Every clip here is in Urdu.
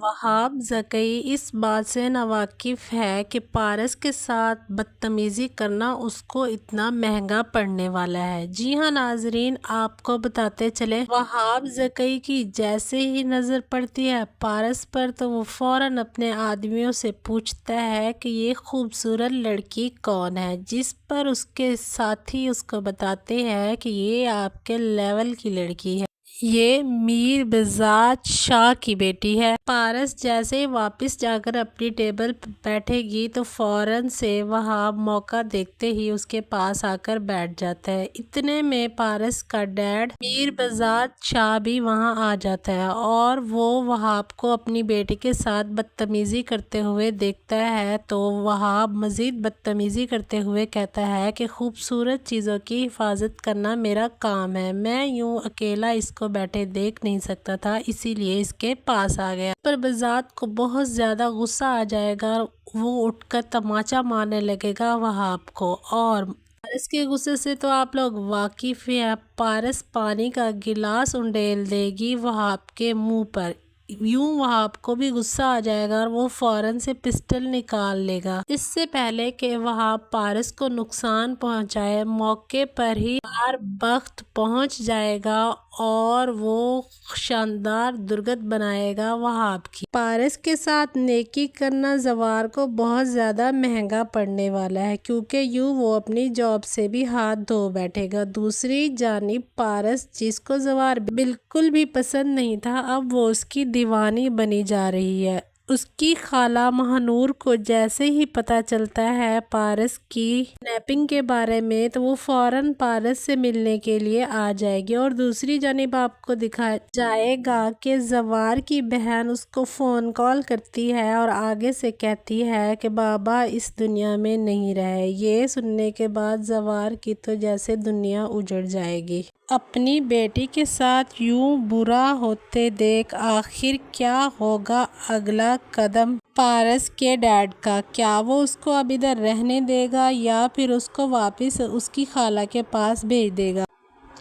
وہاب زکئی اس بات سے ناواقف ہے کہ پارس کے ساتھ بدتمیزی کرنا اس کو اتنا مہنگا پڑنے والا ہے۔ جی ہاں ناظرین، آپ کو بتاتے چلیں، وہاب زکئی کی جیسے ہی نظر پڑتی ہے پارس پر تو وہ فوراً اپنے آدمیوں سے پوچھتا ہے کہ یہ خوبصورت لڑکی کون ہے، جس پر اس کے ساتھی اس کو بتاتے ہیں کہ یہ آپ کے لیول کی لڑکی ہے، یہ میر بزاد شاہ کی بیٹی ہے۔ پارس جیسے ہی واپس جا کر اپنی ٹیبل پر بیٹھے گی تو فوراً سے وہاب موقع دیکھتے ہی اس کے پاس آ کر بیٹھ جاتا ہے۔ اتنے میں پارس کا ڈیڈ میر بزاد شاہ بھی وہاں آ جاتا ہے اور وہ وہاب کو اپنی بیٹی کے ساتھ بدتمیزی کرتے ہوئے دیکھتا ہے تو وہاب مزید بدتمیزی کرتے ہوئے کہتا ہے کہ خوبصورت چیزوں کی حفاظت کرنا میرا کام ہے، میں یوں اکیلا اس کو بیٹھے دیکھ نہیں سکتا تھا، اسی لیے اس کے پاس آ گیا۔ پر بزاد کو بہت زیادہ غصہ آ جائے گا، وہ اٹھ کر تماچا مارنے لگے گا وہاب کو، اور پارس کے غصے سے تو آپ لوگ واقف ہیں۔ پارس پانی کا گلاس انڈیل دے گی وہاب کے منہ پر، یوں وہاب کو بھی غصہ آ جائے گا اور وہ فوراً سے پسٹل نکال لے گا۔ اس سے پہلے کہ وہاب پارس کو نقصان پہنچائے، موقع پر ہی زوار بخت پہنچ جائے گا اور وہ شاندار درگت بنائے گا وہاب کی۔ پارس کے ساتھ نیکی کرنا زوار کو بہت زیادہ مہنگا پڑنے والا ہے، کیونکہ یوں وہ اپنی جاب سے بھی ہاتھ دھو بیٹھے گا۔ دوسری جانب پارس، جس کو زوار بالکل بھی پسند نہیں تھا، اب وہ اس کی دیوانی بنی جا رہی ہے۔ اس کی خالہ ماہنور کو جیسے ہی پتہ چلتا ہے پارس کی کڈنیپنگ کے بارے میں تو وہ فوراً پارس سے ملنے کے لیے آ جائے گی، اور دوسری جانب آپ کو دکھایا جائے گا کہ زوار کی بہن اس کو فون کال کرتی ہے اور آگے سے کہتی ہے کہ بابا اس دنیا میں نہیں رہے۔ یہ سننے کے بعد زوار کی تو جیسے دنیا اجڑ جائے گی۔ اپنی بیٹی کے ساتھ یوں برا ہوتے دیکھ آخر کیا ہوگا اگلا قدم پارس کے ڈیڈ کا؟ کیا وہ اس کو اب ادھر رہنے دے گا یا پھر اس کو واپس اس کی خالہ کے پاس بھیج دے گا؟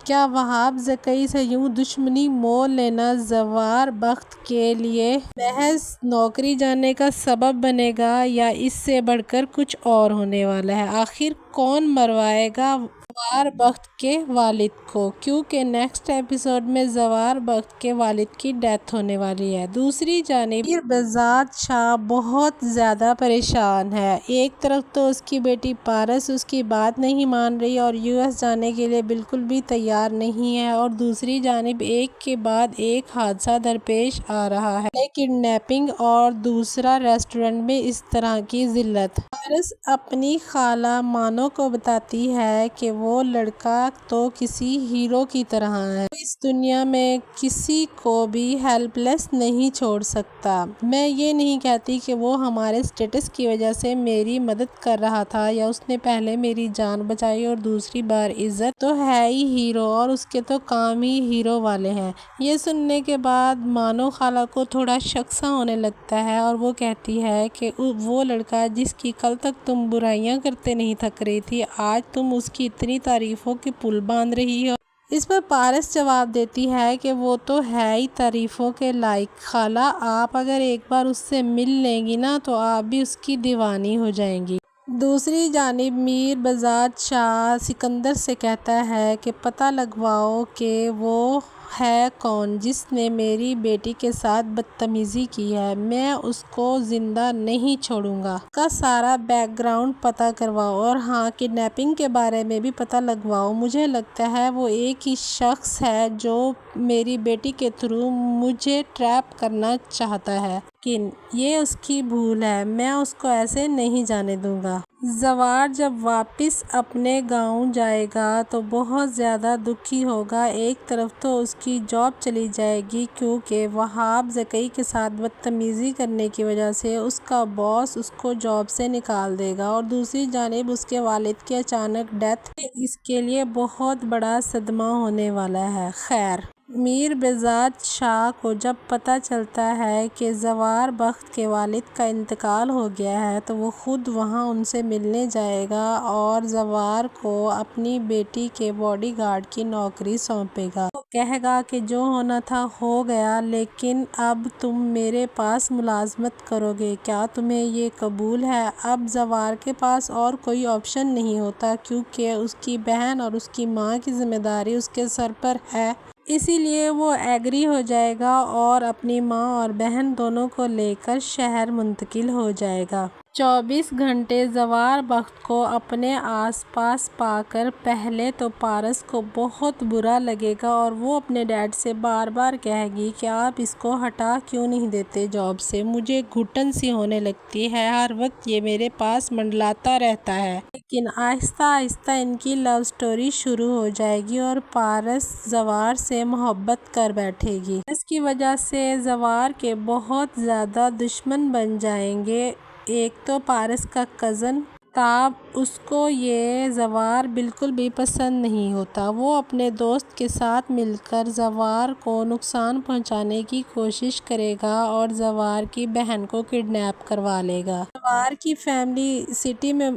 کیا وہاب زکئی سے یوں دشمنی مول لینا زوار بخت کے لیے محض نوکری جانے کا سبب بنے گا یا اس سے بڑھ کر کچھ اور ہونے والا ہے؟ آخر کون مروائے گا زوار بخت کے والد کو؟ کیونکہ نیکسٹ ایپیسوڈ میں زوار بخت کے والد کی ڈیتھ ہونے والی ہے۔ دوسری جانب میر بزاد شاہ بہت زیادہ پریشان ہے۔ ایک طرف تو اس کی بیٹی پارس اس کی بات نہیں مان رہی اور US جانے کے لیے بالکل بھی تیار نہیں ہے، اور دوسری جانب ایک کے بعد ایک حادثہ درپیش آ رہا ہے، کڈنیپنگ اور دوسرا ریسٹورنٹ میں اس طرح کی ذلت۔ پارس اپنی خالہ مانو کو بتاتی ہے کہ وہ لڑکا تو کسی ہیرو کی طرح ہے، وہ اس دنیا میں کسی کو بھی ہیلپ لیس نہیں چھوڑ سکتا۔ میں یہ نہیں کہتی کہ وہ ہمارے اسٹیٹس کی وجہ سے میری مدد کر رہا تھا یا اس نے پہلے میری جان بچائی اور دوسری بار عزت تو ہے ہی ہیرو، اور اس کے تو کام ہی ہیرو والے ہیں۔ یہ سننے کے بعد مانو خالہ کو تھوڑا شک سا ہونے لگتا ہے اور وہ کہتی ہے کہ وہ لڑکا جس کی کل تک تم برائیاں کرتے نہیں تھک رہی تھی، آج تم اس کی اتنی تعریفوں کے پل باندھ رہی ہو۔ اس پر پارس جواب دیتی ہے کہ وہ تو ہے ہی تعریفوں کے لائق، خالہ آپ اگر ایک بار اس سے مل لیں گی نا تو آپ بھی اس کی دیوانی ہو جائیں گی۔ دوسری جانب میر بزاد شاہ سکندر سے کہتا ہے کہ پتہ لگواؤ کہ وہ ہے کون جس نے میری بیٹی کے ساتھ بدتمیزی کی ہے، میں اس کو زندہ نہیں چھوڑوں گا۔ اس کا سارا بیک گراؤنڈ پتہ کرواؤ، اور ہاں کڈنیپنگ کے بارے میں بھی پتہ لگواؤ۔ مجھے لگتا ہے وہ ایک ہی شخص ہے جو میری بیٹی کے تھرو مجھے ٹریپ کرنا چاہتا ہے، لیکن یہ اس کی بھول ہے، میں اس کو ایسے نہیں جانے دوں گا۔ زوار جب واپس اپنے گاؤں جائے گا تو بہت زیادہ دکھی ہوگا۔ ایک طرف تو اس کی جاب چلی جائے گی کیونکہ وہاب زکئی کے ساتھ بدتمیزی کرنے کی وجہ سے اس کا باس اس کو جاب سے نکال دے گا، اور دوسری جانب اس کے والد کی اچانک ڈیتھ اس کے لیے بہت بڑا صدمہ ہونے والا ہے۔ خیر میر بذات شاہ کو جب پتہ چلتا ہے کہ زوار بخت کے والد کا انتقال ہو گیا ہے تو وہ خود وہاں ان سے ملنے جائے گا اور زوار کو اپنی بیٹی کے باڈی گارڈ کی نوکری سونپے گا۔ وہ کہے گا کہ جو ہونا تھا ہو گیا، لیکن اب تم میرے پاس ملازمت کرو گے، کیا تمہیں یہ قبول ہے؟ اب زوار کے پاس اور کوئی آپشن نہیں ہوتا کیونکہ اس کی بہن اور اس کی ماں کی ذمہ داری اس کے سر پر ہے۔ اسی لیے وہ ایگری ہو جائے گا اور اپنی ماں اور بہن دونوں کو لے کر شہر منتقل ہو جائے گا۔ 24 گھنٹے زوار بخت کو اپنے آس پاس پا کر پہلے تو پارس کو بہت برا لگے گا اور وہ اپنے ڈیڈ سے بار بار کہے گی کہ آپ اس کو ہٹا کیوں نہیں دیتے جاب سے، مجھے گھٹن سی ہونے لگتی ہے، ہر وقت یہ میرے پاس منڈلاتا رہتا ہے۔ لیکن آہستہ آہستہ ان کی لو سٹوری شروع ہو جائے گی اور پارس زوار سے محبت کر بیٹھے گی۔ اس کی وجہ سے زوار کے بہت زیادہ دشمن بن جائیں گے۔ ایک تو پارس کا کزن تاب، اس کو یہ زوار بالکل بھی پسند نہیں ہوتا۔ وہ اپنے دوست کے ساتھ مل کر زوار کو نقصان پہنچانے کی کوشش کرے گا اور زوار کی بہن کو کڈنیپ کروا لے گا۔ زوار کی فیملی سٹی میں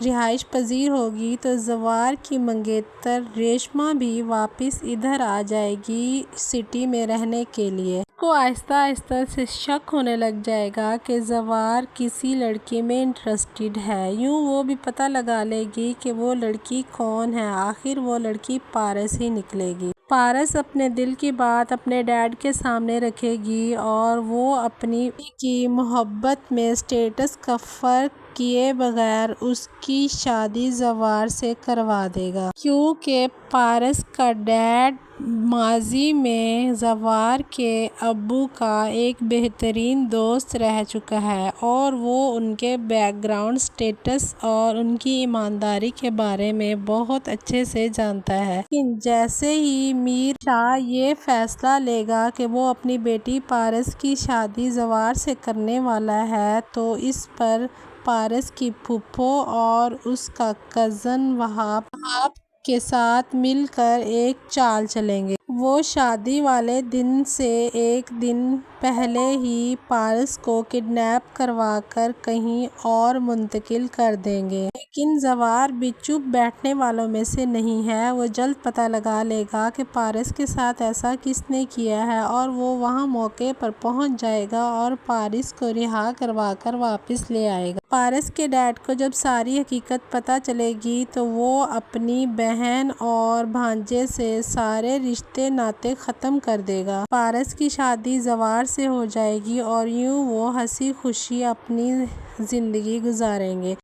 رہائش پذیر ہوگی تو زوار کی منگیتر ریشما بھی واپس ادھر آ جائے گی سٹی میں رہنے کے لیے۔ اس کو آہستہ آہستہ سے شک ہونے لگ جائے گا کہ زوار کسی لڑکی میں انٹرسٹڈ ہے۔ یوں وہ بھی پتہ لگا لے گی کہ وہ لڑکی کون ہے، آخر وہ لڑکی پارس ہی نکلے گی۔ پارس اپنے دل کی بات اپنے ڈیڈ کے سامنے رکھے گی اور وہ اپنی کی محبت میں اسٹیٹس کا فرق کیے بغیر اس کی شادی زوار سے کروا دے گا، کیونکہ پارس کا ڈیڈ ماضی میں زوار کے ابو کا ایک بہترین دوست رہ چکا ہے اور وہ ان کے بیک گراؤنڈ اسٹیٹس اور ان کی ایمانداری کے بارے میں بہت اچھے سے جانتا ہے۔ لیکن جیسے ہی میر شاہ یہ فیصلہ لے گا کہ وہ اپنی بیٹی پارس کی شادی زوار سے کرنے والا ہے تو اس پر پارس کی پھوپھو اور اس کا کزن وہاب کے ساتھ مل کر ایک چال چلیں گے۔ وہ شادی والے دن سے ایک دن پہلے ہی پارس کو کڈنیپ کروا کر کہیں اور منتقل کر دیں گے۔ لیکن زوار بھی چپ بیٹھنے والوں میں سے نہیں ہے، وہ جلد پتہ لگا لے گا کہ پارس کے ساتھ ایسا کس نے کیا ہے اور وہ وہاں موقع پر پہنچ جائے گا اور پارس کو رہا کروا کر واپس لے آئے گا۔ پارس کے ڈیڈ کو جب ساری حقیقت پتہ چلے گی تو وہ اپنی بہن اور بھانجے سے سارے رشتے ناطے ختم کر دے گا۔ پارس کی شادی زوار سے ہو جائے گی اور یوں وہ ہنسی خوشی اپنی زندگی گزاریں گے۔